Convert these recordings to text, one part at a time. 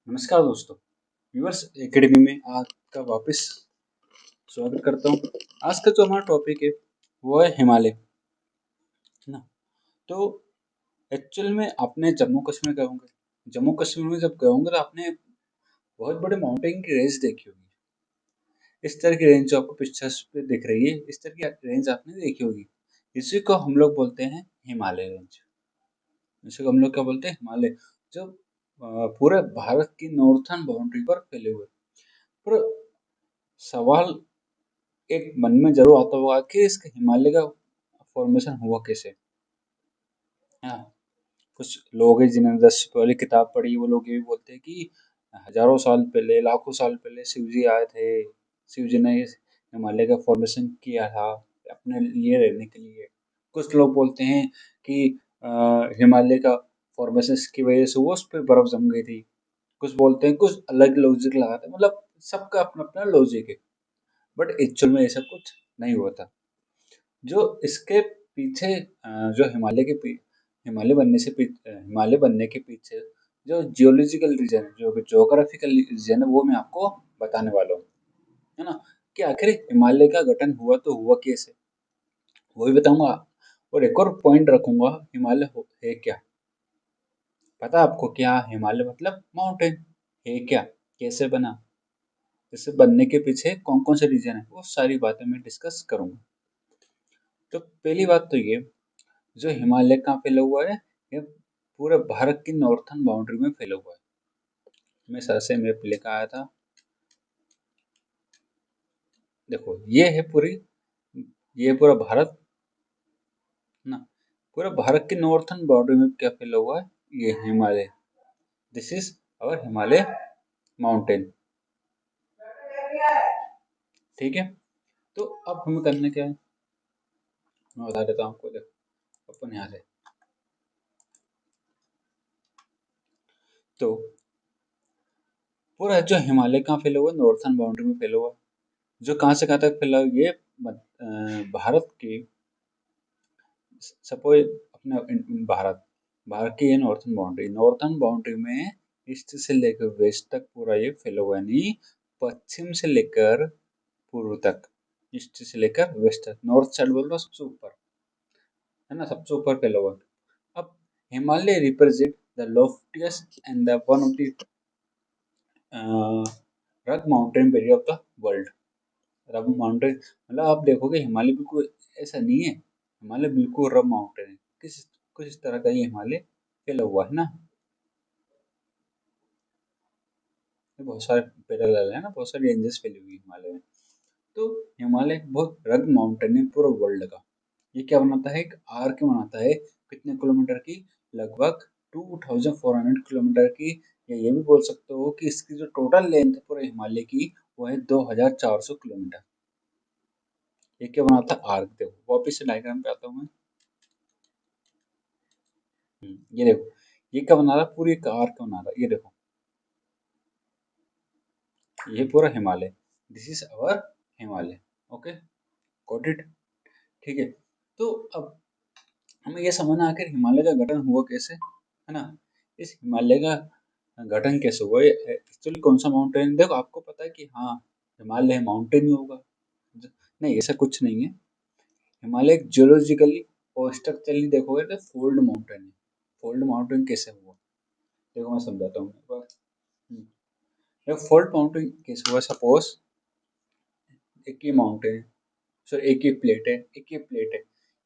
नमस्कार दोस्तों। Viewers academy में आपका वापस स्वागत करता हूँ। आज का जो हमारा टॉपिक है वो है हिमालय, है ना। तो एक्चुअल में आपने जम्मू कश्मीर गए होंगे। जम्मू कश्मीर में जब गए होंगे तो आपने बहुत बड़े माउंटेन की रेंज देखी होगी। इस तरह की रेंज जो आपको पिक्चर्स पे दिख रही है, इस तरह की रेंज आपने देखी होगी। इसी को हम लोग बोलते हैं हिमालय रेंज। इसी को हम लोग क्या बोलते हैं, हिमालय। जो पूरे भारत की नॉर्थर्न बाउंड्री पर फैले हुए। पर सवाल एक मन में जरूर आता होगा कि इसके हिमालय का फॉर्मेशन हुआ कैसे। हाँ, कुछ लोग हैं जिन्होंने 10 वाली किताब पढ़ी, वो लोग ये भी बोलते हैं कि हजारों साल पहले, लाखों साल पहले शिव जी आए थे। शिव जी ने इस हिमालय का फॉर्मेशन किया था अपने लिए रहने के लिए। कुछ लोग बोलते हैं कि हिमालय का फॉर्मेशन की वजह से वो उस पर बर्फ जम गई थी। कुछ बोलते हैं, कुछ अलग लॉजिक लगाते हैं, मतलब सबका अपना अपना लॉजिक है। बट एक्चुअल में ऐसा कुछ नहीं होता। जो इसके पीछे जो हिमालय बनने के पीछे जो जियोलॉजिकल रीजन है, जो ज्योग्राफिकल रीजन है, वो मैं आपको बताने वाला हूँ, है ना। कि आखिर हिमालय का गठन हुआ तो हुआ कैसे, वो भी बताऊंगा। और एक और पॉइंट रखूंगा, है क्या। पता है आपको क्या हिमालय मतलब माउंटेन है क्या, कैसे बना, इसे बनने के पीछे कौन कौन से रीजन है, वो सारी बातें मैं डिस्कस करूंगा। तो पहली बात तो ये, जो हिमालय कहाँ फैला हुआ है, ये पूरे भारत की नॉर्थर्न बाउंड्री में फैला हुआ है। मैं सर से मैप लेकर आया था। देखो ये पूरा भारत ना, पूरा भारत की नॉर्थर्न बाउंड्री में क्या फैला हुआ है, ये Himalaya. This is our Himalaya mountain. ठीक है। तो अब हमें करना क्या है, मैं बता देता हूँ आपको। देखो अपन यहाँ से, तो पूरा जो हिमालय कहाँ फैला हुआ है, नॉर्थर्न बाउंड्री में फैला हुआ है। जो कहाँ से कहाँ तक फैला हुआ है, ये भारत की, सपोज अपने भारत की ये नॉर्थर्न बाउंड्री में ईस्ट से लेकर वेस्ट तक पूरा ये फैला हुआ है, यानी पश्चिम से लेकर पूर्व तक, ईस्ट से लेकर वेस्ट तक। नॉर्थ साइड बोल रहा हूँ सबसे ऊपर, है ना, सबसे ऊपर फैला हुआ है। अब Himalaya represent the loftiest and the one of the rug mountain area of the world. Rub mountain मतलब आप देखोगे हिमालय बिल्कुल ऐसा नहीं है। हिमालय बिल्कुल रब माउंटेन है। कुछ इस तरह का ये हिमालय फैला हुआ है ना। ये बहुत सारे पैरेलल है ना, बहुत सारी रेंजेस फैली हुई है हिमालय में। तो हिमालय एक बहुत रग माउंटेन है पूरे वर्ल्ड का। ये क्या बनाता है, एक आर्क बनाता है। कितने किलोमीटर की, लगभग 2400 किलोमीटर की। या ये भी बोल सकते हो कि इसकी जो टोटल लेंथ है पूरे हिमालय की, वो है 2400 किलोमीटर। ये क्या बनाता है, आर्क। देखो वापिस से डायग्राम पे आता हूँ मैं। ये देखो, ये क्या बना रहा है, पूरी एक आर्क बना रहा है। ये देखो, ये पूरा Himalaya, this is our Himalaya. Okay, got it. ठीक है। तो अब हमें ये समझना आखिर हिमालय का गठन हुआ कैसे, है ना। इस हिमालय का गठन कैसे हुआ, एक्चुअली कौन सा माउंटेन। देखो आपको पता है कि हाँ, हिमालय माउंटेन ही होगा। नहीं, ऐसा कुछ नहीं है। हिमालय एक जियोलॉजिकली और स्ट्रक्चरली देखोगे तो फोल्ड माउंटेन है। फोल्ड माउंटेन कैसे हुआ, देखो मैं समझाता हूँ एक बार। एक फोल्ड माउंटेन कैसे हुआ, सपोज एक ही माउंटेन है, सॉरी एक ही प्लेट है, एक ही प्लेट है।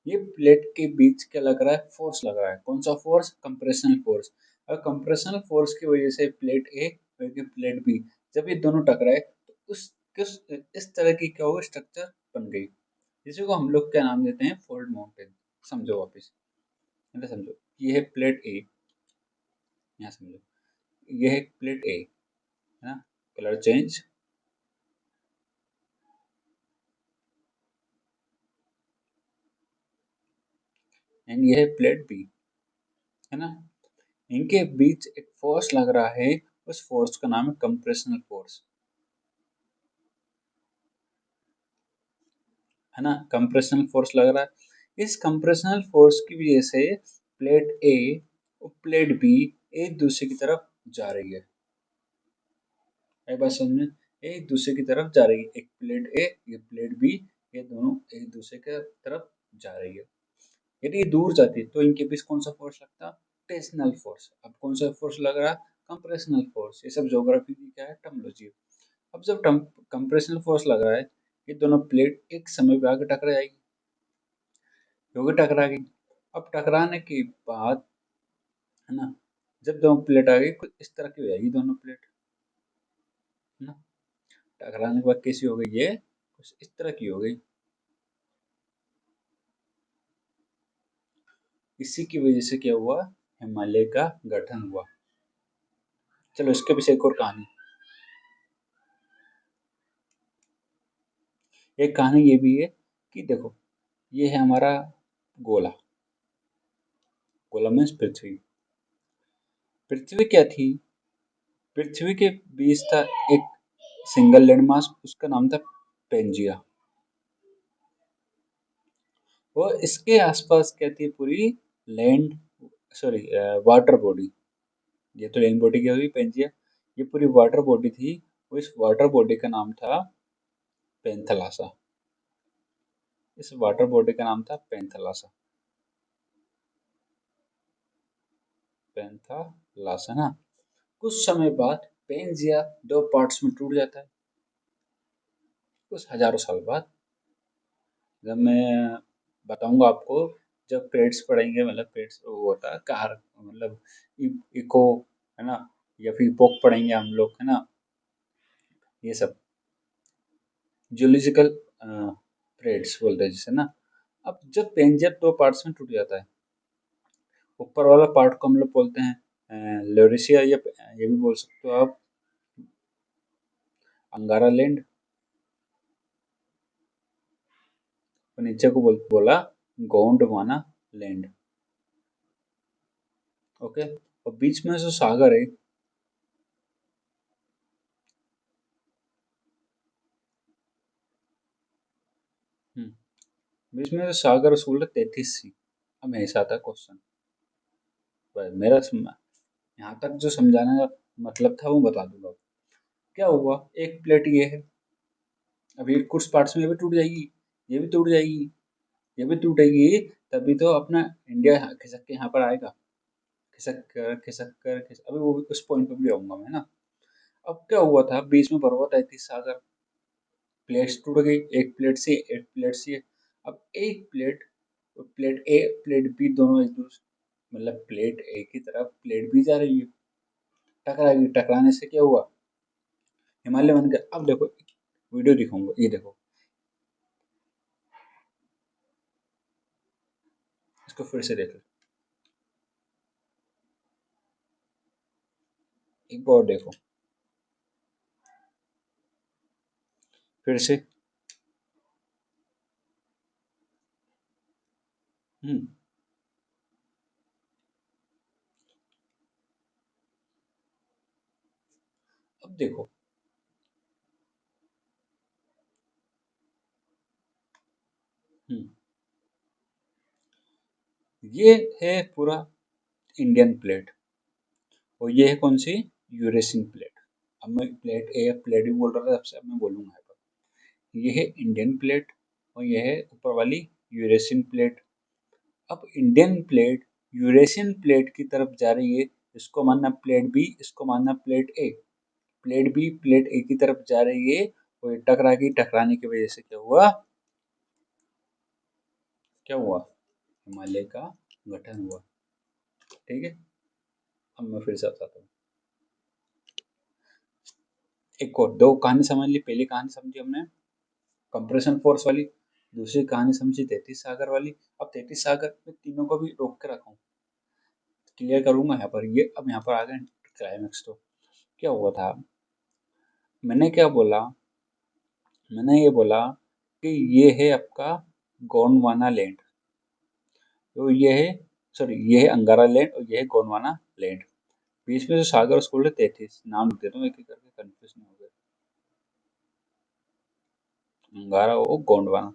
ये प्लेट के बीच क्या लग रहा है, फोर्स लग रहा है। कौन सा फोर्स, कंप्रेशनल फोर्स। और कंप्रेशनल फोर्स की वजह से प्लेट ए और प्लेट बी, जब ये दोनों टकराए तो उस किस इस तरह की क्या हुआ, स्ट्रक्चर बन गई, जिसे को हम लोग क्या नाम देते हैं, फोल्ड माउंटेन। समझो वापिस, मतलब समझो, ये है प्लेट ए, यहाँ समझो, ये है प्लेट ए, है ना। कलर चेंज, एंड ये है प्लेट बी, है ना। इनके बीच एक फोर्स लग रहा है, उस फोर्स का नाम है कंप्रेशनल फोर्स, है ना। कंप्रेशनल फोर्स लग रहा है। इस कंप्रेशनल फोर्स की वजह से प्लेट ए और प्लेट बी एक दूसरे की तरफ जा रही है। एक बात समझ में, एक दूसरे की तरफ जा रही है, एक प्लेट ए, ये प्लेट बी, ये दोनों एक दूसरे के तरफ जा रही है। यदि ये दूर जाती तो इनके बीच कौन सा फोर्स लगता? Tensional force. अब कौन सा फोर्स लग रहा? Compressional force. ये सब ज्योग्राफी की क्या है, टर्मिनोलॉजी है। अब जब कंप्रेशनल फोर्स लग रहा है, ये दोनों प्लेट एक समय पे आगे टकरा जाएगी, क्योंकि टकरा गई। अब टकराने के बाद, है ना, जब दोनों प्लेट आ गई कुछ इस तरह की हो जाएगी दोनों प्लेट, है ना। टकराने के बाद कैसी हो गई, ये कुछ इस तरह की हो गई। इसी की वजह से क्या हुआ, हिमालय का गठन हुआ। चलो इसके पीछे एक और कहानी। एक कहानी ये भी है कि देखो, ये है हमारा गोला। गोला मीन्स पृथ्वी। पृथ्वी क्या थी? पृथ्वी के बीच था एक सिंगल लैंडमास, उसका नाम था पेंजिया। और इसके आसपास क्या थी, पूरी लैंड, सॉरी, वाटर बॉडी। ये तो लैंड बॉडी की हुई पेंजिया, ये पूरी वाटर बॉडी थी। और इस वाटर बॉडी का नाम था पेंथलासा। इस वाटर बॉडी का नाम था पेंथलासा। पेंथालासा ना। कुछ समय बाद पेंजिया दो पार्ट्स में टूट जाता है, कुछ हजारों साल बाद। जब मैं बताऊंगा आपको, जब पेड्स पढ़ेंगे, मतलब पेड्स वो होता है कार, मतलब इको, है ना, या फिर इपोक पढ़ेंगे हम लोग, है ना, ये सब जियोलॉजिकल पेड्स बोलते हैं जिसे ना। अब जब पेंजिया दो पार्ट्स में टूट जाता है, ऊपर वाला पार्ट को हम लोग बोलते हैं लोरेशिया, या ये भी बोल सकते हो आप अंगारा लैंड, और नीचे को बोला गोंडवाना लैंड। ओके। और बीच में जो सागर है, बीच में जो सागर उसको बोलते 33 सी। अब ऐसा आता क्वेश्चन, मेरा यहाँ तक जो समझाने का मतलब था वो बता दूंगा। क्या हुआ, एक प्लेट ये है, अभी कुछ पार्ट्स में ये भी टूट जाएगी, ये भी टूट जाएगी, ये भी टूटेगी, तभी तो अपना इंडिया खिसक के यहाँ पर आएगा। खिसक कर खिसक कर अभी वो उस पॉइंट पे भी आऊंगा मैं ना। अब क्या हुआ था, बीच में पर्वत आई थी सागर, प्लेट्स टूट गई, एक प्लेट से एक प्लेट से। अब एक प्लेट, प्लेट ए प्लेट बी दोनों एक दूसरे, मतलब प्लेट ए की तरफ प्लेट बी जा रही है, टकराएगी। टकराने से क्या हुआ, हिमालय बन गया। अब देखो, वीडियो दिखाऊंगा, ये देखो, इसको फिर से देखो, एक बार देखो फिर से। हम्म। अब देखो, हम्म, ये है पूरा इंडियन प्लेट, और ये है कौन सी, यूरेशियन प्लेट। अब मैं प्लेट ए प्लेट भी बोल रहा था सबसे, अब मैं बोलूंगा यहाँ पर, ये है इंडियन प्लेट, और ये है ऊपर वाली यूरेशियन प्लेट। अब इंडियन प्लेट यूरेशियन प्लेट की तरफ जा रही है, इसको मानना प्लेट बी, इसको मानना प्लेट ए। प्लेट बी प्लेट ए की तरफ जा रही है, और ये टकरा गई। टकराने की वजह से क्या हुआ, क्या हुआ, हिमालय का गठन हुआ। ठीक है। अब मैं फिर से बताता हूँ, एक और दो कहानी समझ ली। पहली कहानी समझी हमने कंप्रेशन फोर्स वाली, दूसरी कहानी समझी 33 सागर वाली। अब 33 सागर में तीनों को भी रोक के रखा हूँ, क्लियर करूंगा यहाँ पर। ये अब यहाँ पर आ गए क्लाइमेक्स। तो क्या हुआ था, मैंने क्या बोला, मैंने ये बोला कि ये है आपका गोंडवाना लैंड, तो ये है, सॉरी, ये है अंगारा लैंड और ये है गोंडवाना लैंड। बीच में जो सागर उसको बोलते 33, नाम लिख देता हूँ एक एक करके, कंफ्यूज नहीं हो गया। अंगारा वो गोंडवाना,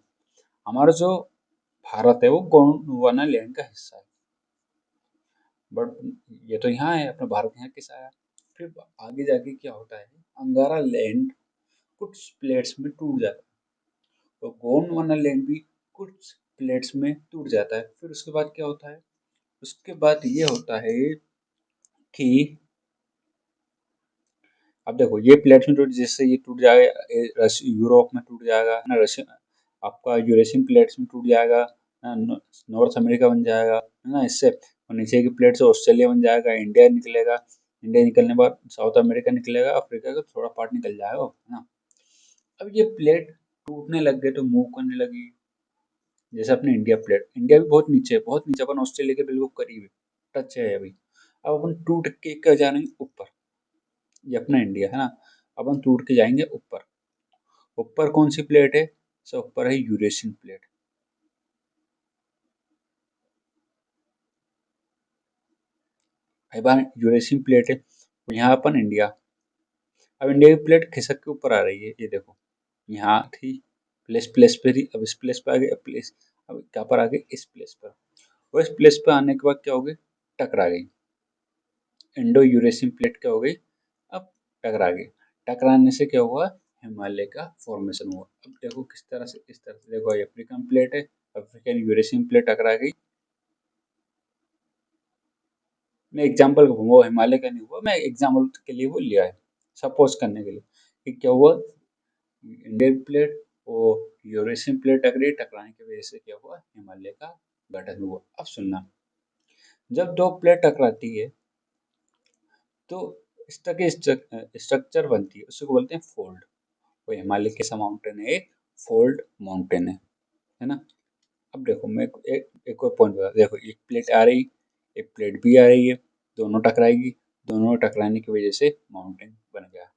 हमारा जो भारत है वो गोंडवाना लैंड का हिस्सा है। बट ये तो यहाँ है, अपना भारत यहाँ कैसा आया, फिर आगे जाके क्या होता है, अंगारा लैंड कुछ प्लेट्स में टूट जाता है, तो गोंडवाना लैंड भी कुछ प्लेट्स में टूट जाता है। फिर उसके बाद क्या होता है, उसके बाद ये होता है कि अब देखो ये प्लेट्स में टूट, जिससे ये टूट जाएगा, यूरोप में टूट जाएगा ना, रशिया आपका यूरेशियन प्लेट्स में टूट जाएगा ना, नॉर्थ अमेरिका बन जाएगा है ना, इससे और नीचे की प्लेट से ऑस्ट्रेलिया बन जाएगा, इंडिया निकलेगा, इंडिया निकलने के बाद साउथ अमेरिका निकलेगा, अफ्रीका का थोड़ा पार्ट निकल जाएगा है ना। अब ये प्लेट टूटने लग गए तो मूव करने लगी, जैसे अपने इंडिया प्लेट, इंडिया भी बहुत नीचे है, बहुत नीचे, अपन ऑस्ट्रेलिया के बिल्कुल करीब है, टच है अभी। अब अपन टूट के क्या जाने ऊपर, ये अपना इंडिया है ना, अपन टूट के जाएंगे ऊपर। ऊपर कौन सी प्लेट है, सब ऊपर है यूरेशियन प्लेट। भाई बार यूरेशियन प्लेट है, और यहाँ अपन इंडिया, अब इंडिया की प्लेट खिसक के ऊपर आ रही है, ये देखो यहाँ थी, प्लेस प्लेस पे थी, अब इस प्लेस पे आ गई, अब प्लेस, अब क्या पर आ गई, इस प्लेस पर, और इस प्लेस पे आने के बाद क्या हो गई, टकरा गई, इंडो यूरेशियन प्लेट क्या हो गई, अब टकरा गई, टकराने से क्या हुआ, हिमालय का फॉर्मेशन हुआ। अब देखो किस तरह से, इस तरह से देखो, ये अफ्रीकन प्लेट है, अफ्रीकन यूरेशियन प्लेट टकरा गई। मैं एग्जाम्पल वो हिमालय का नहीं हुआ, मैं एग्जाम्पल के लिए वो लिया है, सपोज करने के लिए कि क्या हुआ, इंडियन प्लेट और यूरेशियन प्लेट टकराई, टकराने की वजह से क्या हुआ, हिमालय का गठन हुआ। अब सुनना, जब दो प्लेट टकराती है तो इसका के स्ट्रक्चर बनती है, उसको बोलते हैं फोल्ड। वो हिमालय के सा माउंटेन है, एक फोल्ड माउंटेन है ना। अब देखो मैं एक और पॉइंट बता, देखो एक प्लेट आ रही, एक प्लेट भी आ रही है, दोनों टकराएगी, दोनों टकराने की वजह से माउंटेन बन गया,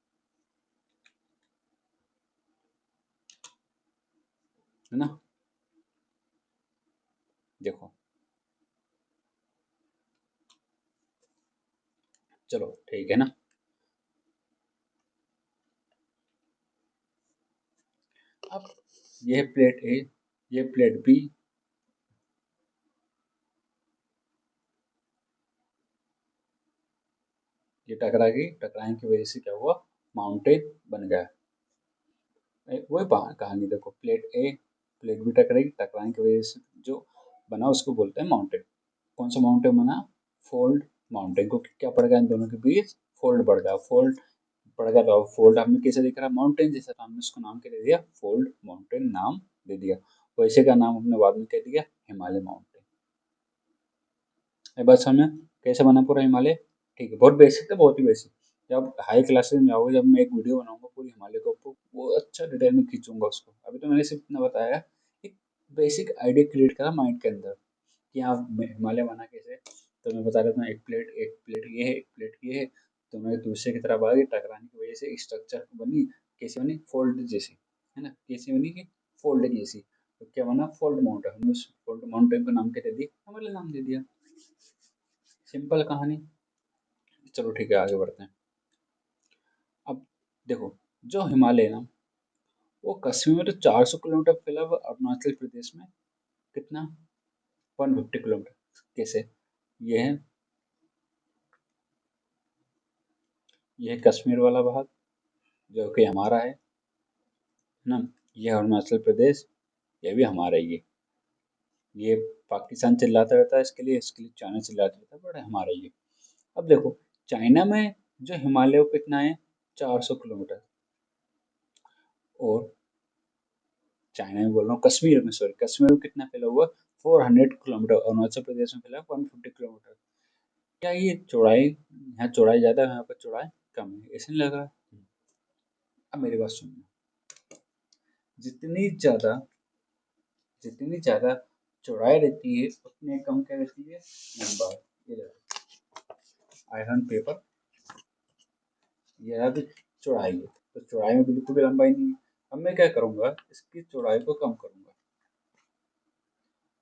है ना। देखो चलो ठीक है ना। अब ये प्लेट ए, ये प्लेट बी, ये टकरा गई, टकराने की वजह से क्या हुआ, माउंटेन बन गया। वही कहानी, देखो प्लेट ए, प्लेट बी टकराई, टकराने की वजह से जो बना उसको बोलते हैं माउंटेन। कौन सा माउंटेन बना, फोल्ड माउंटेन, को क्या पड़ गया इन दोनों के बीच, फोल्ड पड़ गया, फोल्ड पड़ गया, तो फोल्ड हमें कैसे दिख रहा है, माउंटेन जैसा, तो हमने उसको नाम क्या दे दिया, फोल्ड माउंटेन नाम दे दिया। वैसे का नाम हमने बाद में कह दिया, हिमालय माउंटेन। बस हमें कैसे बना पूरा हिमालय, ठीक है, बहुत बेसिक था, बहुत ही बेसिक। जब हाई क्लासेस में आओगे, जब मैं एक वीडियो बनाऊंगा पूरी हिमालय के ऊपर, वो अच्छा डिटेल में खींचूंगा उसको, अभी तो मैंने सिर्फ इतना बताया, एक बेसिक आइडिया क्रिएट करा माइंड के अंदर कि हाँ हिमालय बना कैसे। तो मैं बता देता हूँ, एक प्लेट ये है, एक प्लेट ये है, दोनों एक दूसरे की तरफ आ गई, टकराने की वजह से स्ट्रक्चर बनी, कैसे बनी, फोल्ड जैसी, है ना, कैसे बनी कि फोल्ड जैसी, तो क्या बना, फोल्ड माउंटेन, हमने उस फोल्ड माउंटेन का नाम क्या दे दिया, हिमालय नाम दे दिया। सिंपल कहानी। चलो ठीक है, आगे बढ़ते हैं। अब देखो, जो हिमालय है ना, वो कश्मीर में तो 400 किलोमीटर फैला हुआ, अरुणाचल प्रदेश में कितना, 150 किलोमीटर। कैसे, ये है, ये है कश्मीर वाला भाग, जो कि हमारा है ना, ये अरुणाचल प्रदेश, ये भी हमारा ही है। ये पाकिस्तान चिल्लाता रहता है इसके लिए चाइना चिल्लाता रहता है, बट हमारा ही है। अब देखो, चाइना में जो हिमालय वो कितना है, 400 किलोमीटर, और चाइना में बोल रहा हूँ, कश्मीर में, सॉरी, कश्मीर में कितना फैला हुआ, 400 किलोमीटर, अरुणाचल प्रदेश में फैला 150 किलोमीटर। क्या ये चौड़ाई, यहाँ चौड़ाई ज्यादा है, यहाँ पर चौड़ाई कम है, ऐसे नहीं लग रहा। अब मेरी बात सुनना, जितनी ज्यादा, जितनी ज्यादा चौड़ाई रहती है, उतनी कम क्या रहती है, लंबाई। ये आयरन पेपर, ये रहा भी चौड़ाई है, तो चौड़ाई में बिल्कुल भी लंबाई नहीं है। अब मैं क्या करूंगा, इसकी चौड़ाई को कम करूंगा,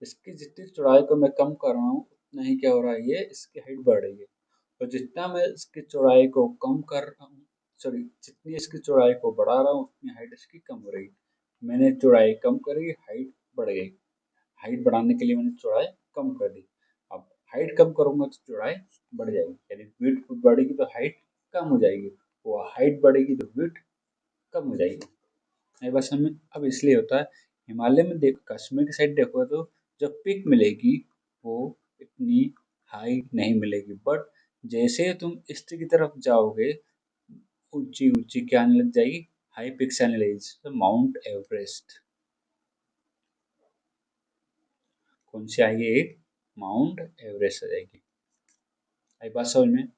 इसकी जितनी चौड़ाई को मैं कम कर रहा हूँ, उतना ही क्या हो रहा है, ये इसकी हाइट बढ़ रही है। और जितना मैं इसकी चौड़ाई को कम कर रहा हूँ, सॉरी, जितनी इसकी चौड़ाई को बढ़ा रहा हूँ, उतनी हाइट इसकी कम हो रही है। मैंने चौड़ाई कम करी, हाइट बढ़ गई, हाइट बढ़ाने के लिए मैंने चौड़ाई कम कर दी। अब हाइट कम करूंगा तो चौड़ाई बढ़ जाएगी, यानी विड्थ बढ़ेगी तो हाइट कम हो जाएगी, वो हाइट बढ़ेगी तो विड्थ कम हो जाएगी। ये बस हमें अब इसलिए होता है, हिमालय में देख, कश्मीर की साइड देखो तो जो पीक मिलेगी वो इतनी हाई नहीं मिलेगी, बट जैसे तुम ईस्ट की तरफ जाओगे ऊंची ऊंची क्या आने लग जाएगी, हाई पिक्स आने लगेगी, तो माउंट एवरेस्ट। कौन सी आएगी, एक माउंट एवरेस्ट आ जाएगी। आई बात समझ में?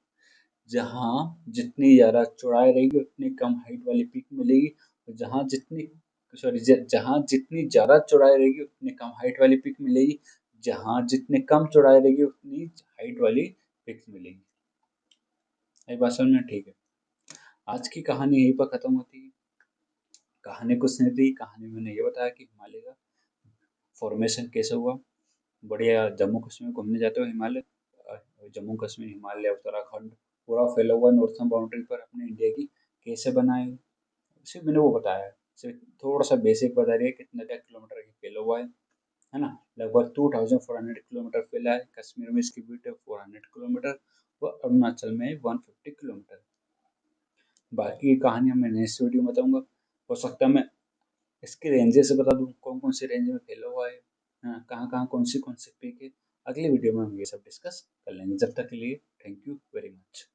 जहाँ जितनी ज़्यादा चौड़ाई रहेगी उतनी कम हाइट वाली पीक मिलेगी, और जहाँ जितनी ज़्यादा चौड़ाई रहेगी उतनी कम हाइट वाली पीक मिलेगी, जहाँ जितनी कम चौड़ाई रहेगी उतनी हाइट वाली पिक्स मिलेगी। ये बात समझ में? ठीक है, आज की कहानी यहीं पर खत्म होती है। कहानी कुछ नहीं थी, कहानी में मैंने ये बताया कि हिमालय का फॉर्मेशन कैसे हुआ। बढ़िया, जम्मू कश्मीर घूमने जाते हो हिमालय, जम्मू कश्मीर, हिमालय, उत्तराखंड पूरा फैला हुआ नॉर्थन बाउंड्री पर अपने इंडिया की, कैसे बनाए, सिर्फ मैंने वो बताया, सिर्फ थोड़ा सा बेसिक बता दिया कितना क्या किलोमीटर ये फैला हुआ है ना। लगभग 2400 किलोमीटर फैला है, कश्मीर में इसकी विड्थ है 400 किलोमीटर, व अरुणाचल में 150 किलोमीटर। बाकी की कहानियाँ मैं नेक्स्ट वीडियो में बताऊंगा। हो सकता है मैं इसके रेंजेस बता दूं, कौन कौन से रेंज में फैला हुआ है, हाँ, कहाँ कहाँ कौन सी पीक है। अगली वीडियो में हम ये सब डिस्कस कर लेंगे। जब तक के लिए थैंक यू वेरी मच।